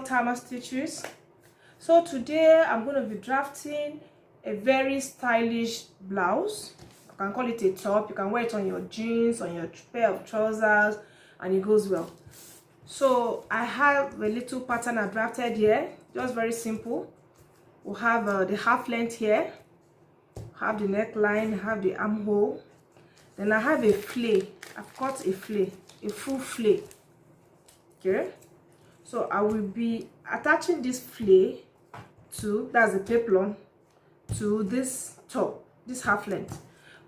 Tamaar stitches. So today I'm going to be drafting a very stylish blouse. You can call it a top, you can wear it on your jeans, on your pair of trousers, and it goes well. So I have a little pattern I drafted here, just very simple. We'll have the half length here, have the neckline, have the armhole. Then I have a flay. I've cut a flay, a full flay. Okay, so I will be attaching this flay to, that's the peplum, to this top, this half length.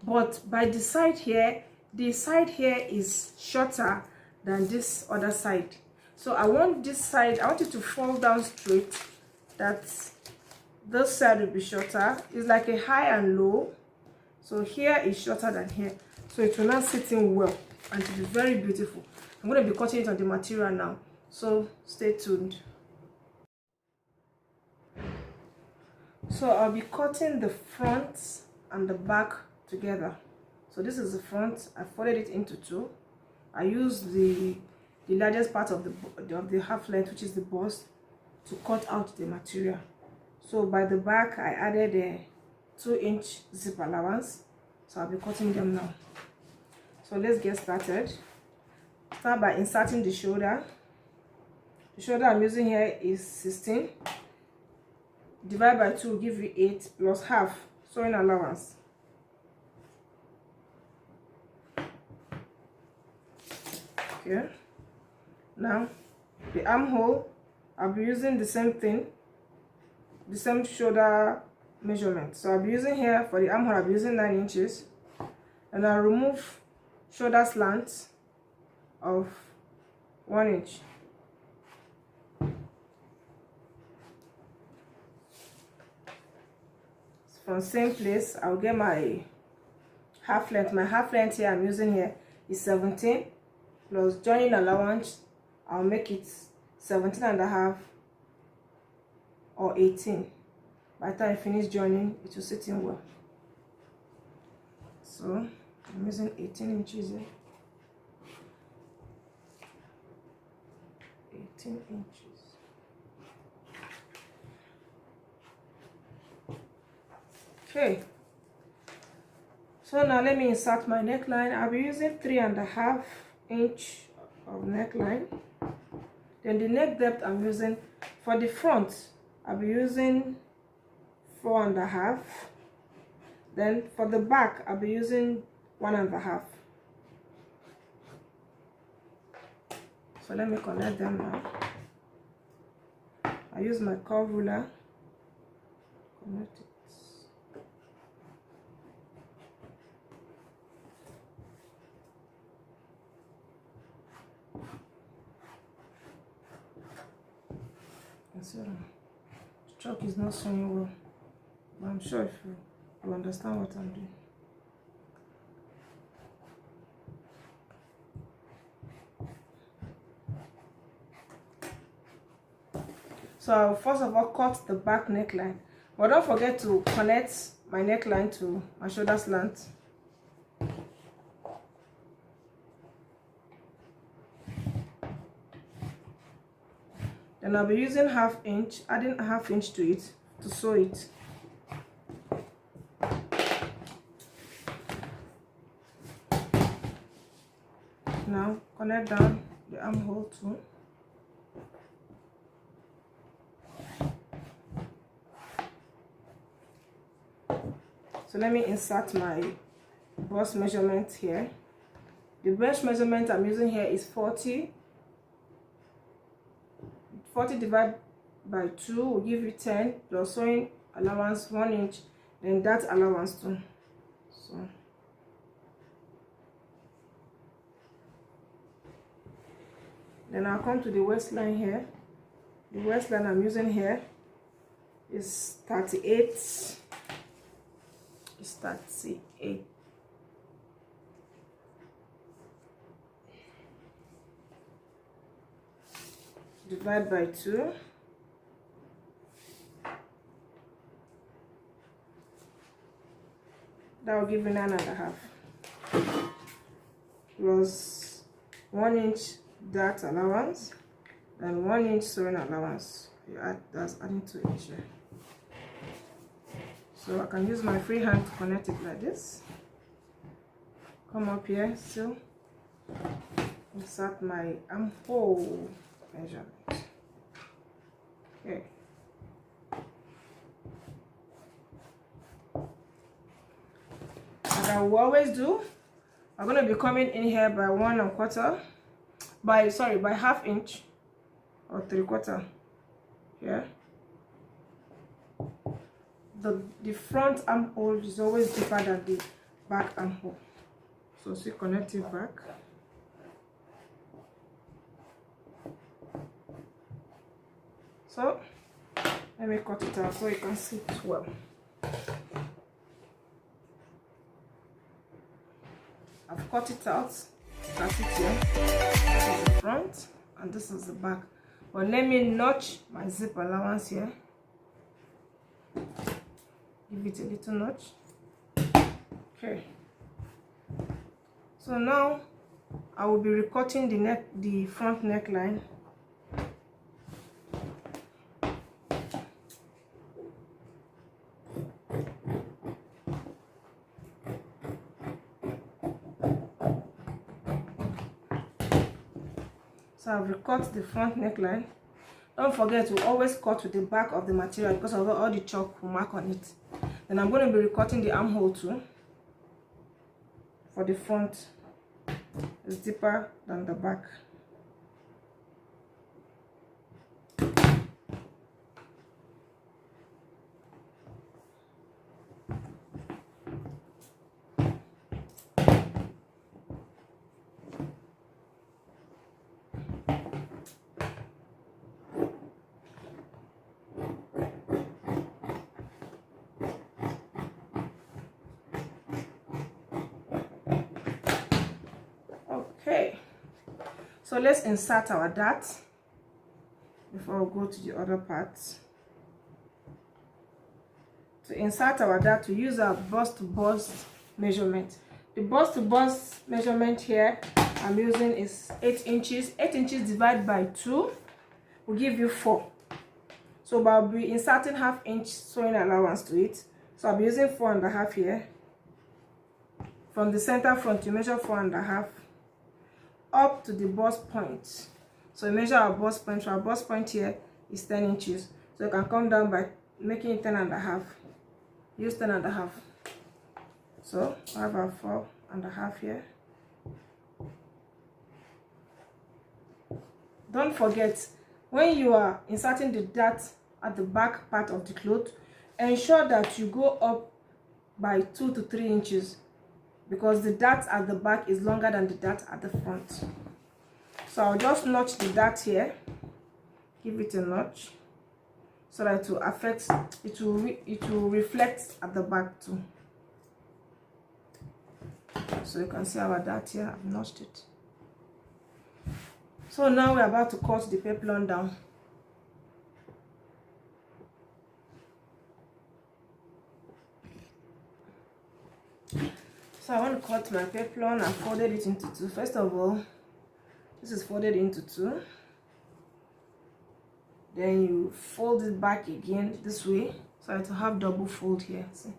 But by the side here is shorter than this other side. So I want this side, I want it to fall down straight, that this side will be shorter. It's like a high and low. So here is shorter than here. So it will not sit in well and it will be very beautiful. I'm going to be cutting it on the material now. So stay tuned. So I'll be cutting the front and the back together. So this is the front. I folded it into two. I used the largest part of the half length, which is the bust, to cut out the material. So by the back I added a 2-inch zip allowance. So I'll be cutting them now. So let's get started. Start by inserting the shoulder. The shoulder I'm using here is 16. Divide by 2 will give you 8 plus half sewing allowance. Okay. Now the armhole, I'll be using the same thing, the same shoulder measurement. So I'll be using here for the armhole, I'll be using 9 inches, and I'll remove shoulder slant of 1 inch. From same place, I'll get my half length. My half length here I'm using here is 17 plus joining allowance. I'll make it 17 and a half or 18. By the time I finish joining, it will sit in well. So I'm using 18 inches here. 18 inches. Okay. So now let me insert my neckline. I'll be using 3.5 inch of neckline. Then the neck depth I'm using for the front, I'll be using 4.5. Then for the back, I'll be using 1.5. So let me connect them now. I use my curve ruler. Connect it. So the chalk is not showing well, but I'm sure if you understand what I'm doing. So I'll first of all cut the back neckline, but don't forget to connect my neckline to my shoulder slant. Then I'll be using half inch, adding a half inch to it to sew it. Now connect down the armhole too. So let me insert my bust measurement here. The bust measurement I'm using here is 40. 40 divided by 2 will give you 10 plus sewing allowance 1 inch, then that allowance too. So then I'll come to the waistline here. The waistline I'm using here is 38. It's 38. Divide by 2. That will give you 9.5 plus 1 inch dart allowance. then 1 inch sewing allowance. You add, that's adding 2 inches here. So I can use my free hand to connect it like this. Come up here, still insert my armhole measurement. Okay. Like I will always do, I'm going to be coming in here by 1 1/4, by 1/2 inch or 3/4 here. The front armhole is always deeper than the back armhole, so see, connect it back. So let me cut it out so you can see it well. I've cut it out. You can see it here. This is the front and this is the back. But let me notch my zip allowance here. Give it a little notch. Okay. So now I will be recutting the front neckline. So I've recut the front neckline. Don't forget to always cut with the back of the material because of all the chalk will mark on it. Then I'm going to be recutting the armhole too. For the front, it's deeper than the back. Okay, so let's insert our dart before we go to the other parts. To insert our dart, we use our bust to bust measurement. The bust to bust measurement here I'm using is 8 inches. 8 inches divided by 2 will give you 4. So I'll be inserting 1/2 inch sewing allowance to it. So I'll be using 4 1/2 here. From the center front, you measure 4 1/2 up to the bust point. So you measure our bust point. Our bust point here is 10 inches. So you can come down by making it 10 1/2. Use 10 1/2. So I have our 4 1/2 here. Don't forget, when you are inserting the dart at the back part of the cloth, ensure that you go up by 2 to 3 inches. Because the dart at the back is longer than the dart at the front. So I'll just notch the dart here, give it a notch, so that it will reflect at the back too. So you can see our dart here. I've notched it. So now we're about to cut the peplum down. So I want to cut my peplum and folded it into 2. First of all, this is folded into 2. Then you fold it back again this way, so I have to have double fold here. See?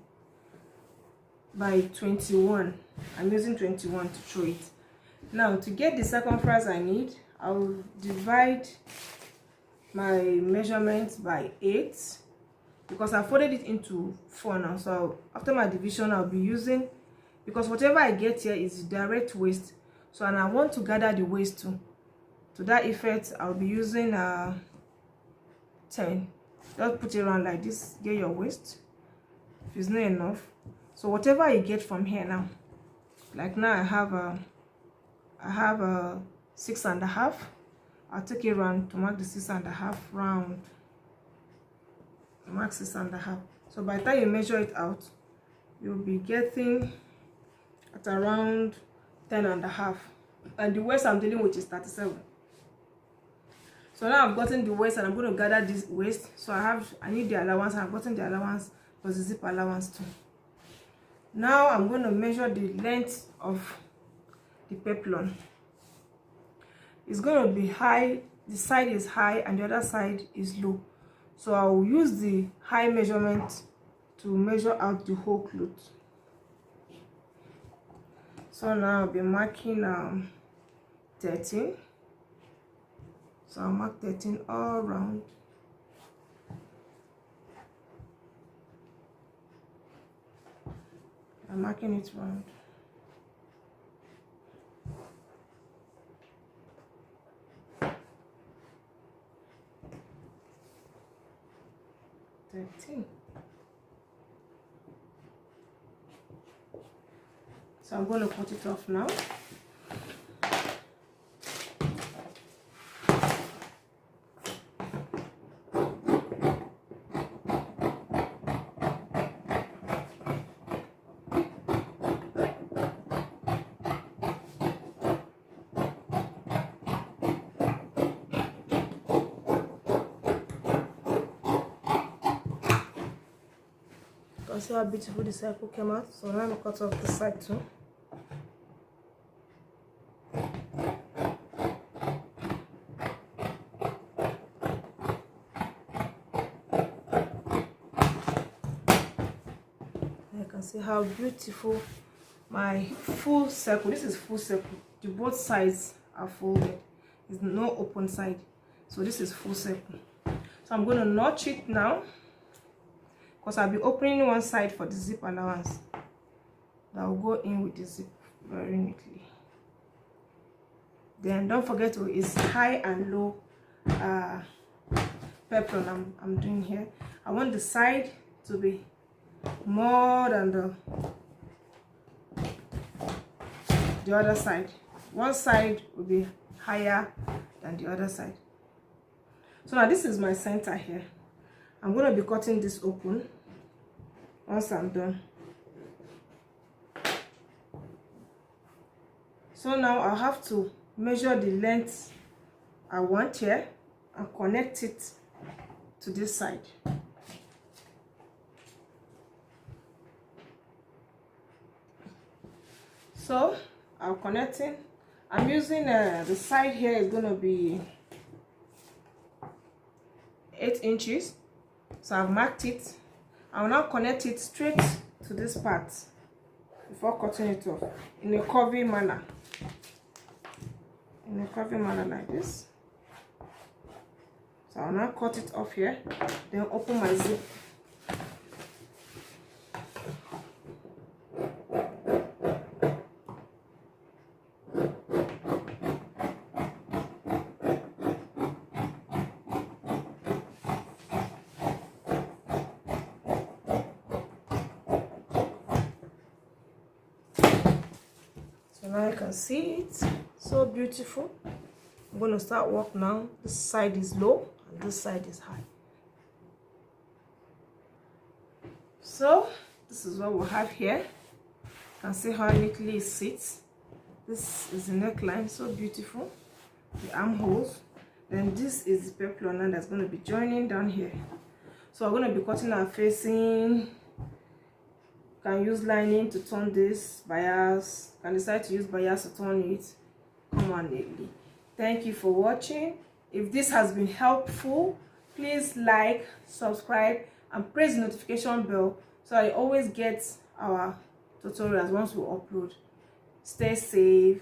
By 21. I'm using 21 to show it. Now to get the circumference I need, I will divide my measurements by 8 because I folded it into 4 now. So after my division, I'll be using, because whatever I get here is direct waist, so and I want to gather the waist too. To that effect, I'll be using 10. Just put it around like this, get your waist if it's not enough. So whatever you get from here now, like now I have a 6 1/2. I'll take it round to mark the 6 1/2 round. Mark 6 1/2. So by the time you measure it out, you'll be getting at around 10 1/2, and the waist I'm dealing with is 37. So now I've gotten the waist and I'm going to gather this waist. So I need the allowance, and I've gotten the allowance plus the zip allowance too. Now I'm going to measure the length of the peplum. It's going to be high the side is high and the other side is low. So I will use the high measurement to measure out the whole cloth. So now I'll be marking 13. So I'll mark 13 all around. I'm marking it round. So I'm going to cut it off now. See how beautiful the circle came out. So now I'm cut off the side too. You can see how beautiful my full circle. This is full circle. The both sides are folded. There's no open side. So this is full circle. So I'm going to notch it now, because I'll be opening one side for the zip allowance. That will go in with the zip very neatly. Then don't forget to is high and low peplum I'm doing here. I want the side to be more than the other side. One side will be higher than the other side. So now this is my center here. I'm going to be cutting this open once I'm done. So now I'll have to measure the length I want here and connect it to this side. So I'm connecting. I'm using the side here is going to be 8 inches. So I've marked it. I will now connect it straight to this part before cutting it off in a curvy manner. In a curvy manner like this. So I'll now cut it off here, then open my zip. So now you can see it, so beautiful. I'm going to start work now. This side is low and this side is high. So this is what we have here. You can see how neatly it sits. This is the neckline, so beautiful. The armholes. Then this is the peplum that's going to be joining down here. So we're going to be cutting our facing. You can use lining to turn this bias. You can decide to use bias to turn it. Come on neatly. Thank you for watching. If this has been helpful, please like, subscribe, and press the notification bell so I always get our tutorials once we upload. Stay safe.